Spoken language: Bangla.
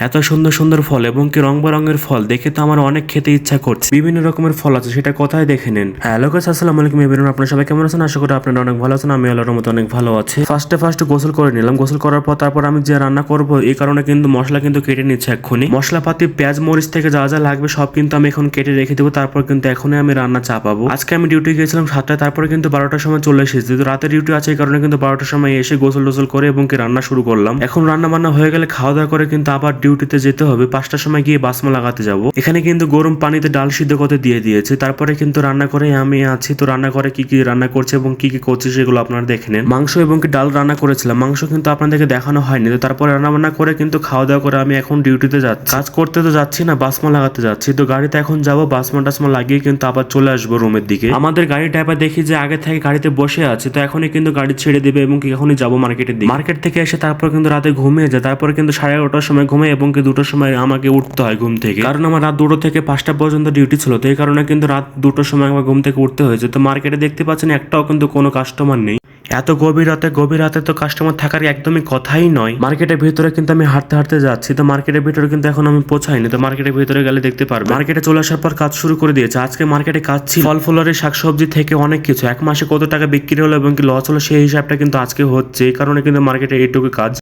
এত সুন্দর সুন্দর ফল এবং কি রং বেরঙের ফল দেখে তো আমার অনেক খেতে ইচ্ছা করছে। বিভিন্ন রকমের ফল আছে, সেটা কোথায় দেখে নেন। হ্যালো গাইস, আসসালামু আলাইকুম এভরিওয়ান, আপনারা সবাই কেমন আছেন? আশা করি আপনারা অনেক ভালো আছেন। আমি আল্লাহর মতো অনেক ভালো আছি। ফার্স্টে গোসল করে নিলাম। গোসল করার পর তারপর আমি যে রান্না করব এই কারণে কিন্তু মশলা কিন্তু কেটে নিচ্ছে এক্ষুনি। মশলাপাতি পেঁয়াজ মরিচ থেকে যা যা লাগবে সব কিন্তু আমি এখন কেটে রেখে দেবো। তারপর কিন্তু এখনই আমি রান্না চাপাবো। আজকে আমি ডিউটি গিয়েছিলাম 7টায়, তারপরে কিন্তু 12টার সময় চলে এসেছি। যেহেতু রাতে ডিউটি আছে এই কারণে কিন্তু 12টার সময় এসে গোসল টোসল করে এবং কি রান্না শুরু করলাম। এখন রান্না বান্না হয়ে গেলে খাওয়া দাওয়া করে কিন্তু আবার ডিউটিতে যেতে হবে। 5টার সময় গিয়ে বাসমা লাগাতে যাব। এখানে কিন্তু গরম পানিতে ডাল সিদ্ধ করতে দিয়ে দিয়েছে। তারপরে কিন্তু রান্না করে আমি আছি। তো রান্না করে কি কি রান্না করছে এবং কি কি করছে সেগুলো আপনারা দেখে নেন। মাংস এবং কি ডাল রান্না করেছিলাম। মাংস কিন্তু আপনাদেরকে দেখানো হয়নি। তো তারপরে রান্না বান্না করে কিন্তু খাওয়া দাওয়া করে আমি এখন ডিউটিতে যাচ্ছি। কাজ করতে তো যাচ্ছি না, বাসমা লাগাতে যাচ্ছি। তো গাড়িতে এখন যাবো, বাসমা টাসমা লাগিয়ে কিন্তু আবার চলে আসবো রুমের দিকে। আমাদের গাড়ির ড্রাইভার দেখি যে আগে থেকে গাড়িতে বসে আছে। তো এখনই কিন্তু গাড়ি ছেড়ে দিবে এবং কি এখনই যাবো মার্কেটের দিকে। মার্কেট থেকে এসে তারপর কিন্তু রাতে ঘুমিয়ে যায়। তারপরে কিন্তু 11:30টার সময় ঘুমাই এবং কি 2টার সময় আমাকে উঠতে হয় ঘুম থেকে, কারণ আমার রাত 2টো থেকে 5টা পর্যন্ত ডিউটি ছিল। তো এই কারণে কিন্তু রাত 2টোর সময় আমার ঘুম থেকে উঠতে হয়েছে। তো মার্কেটে দেখতে পাচ্ছেন একটাও কিন্তু কোনো কাস্টমার নেই। এত গভীর রাতে তো কাস্টমার থাকার একদমই কথাই নয়। মার্কেটের ভিতরে কিন্তু আমি হাঁটতে হাঁটতে যাচ্ছি। তো মার্কেটের ভিতরে কিন্তু এখন আমি পৌঁছাইনি। তো মার্কেটের ভিতরে গেলে দেখতে পারবে। মার্কেটে চলে আসার পর কাজ শুরু করে দিয়েছে। আজকে মার্কেটে কাজ ছিল ফল ফুলের শাকসবজি থেকে অনেক কিছু। এক মাসে কত টাকা বিক্রি হলো এবং কি লস হলো সেই হিসাবটা কিন্তু আজকে হচ্ছে। এই কারণে কিন্তু মার্কেটে এইটুকু কাজ।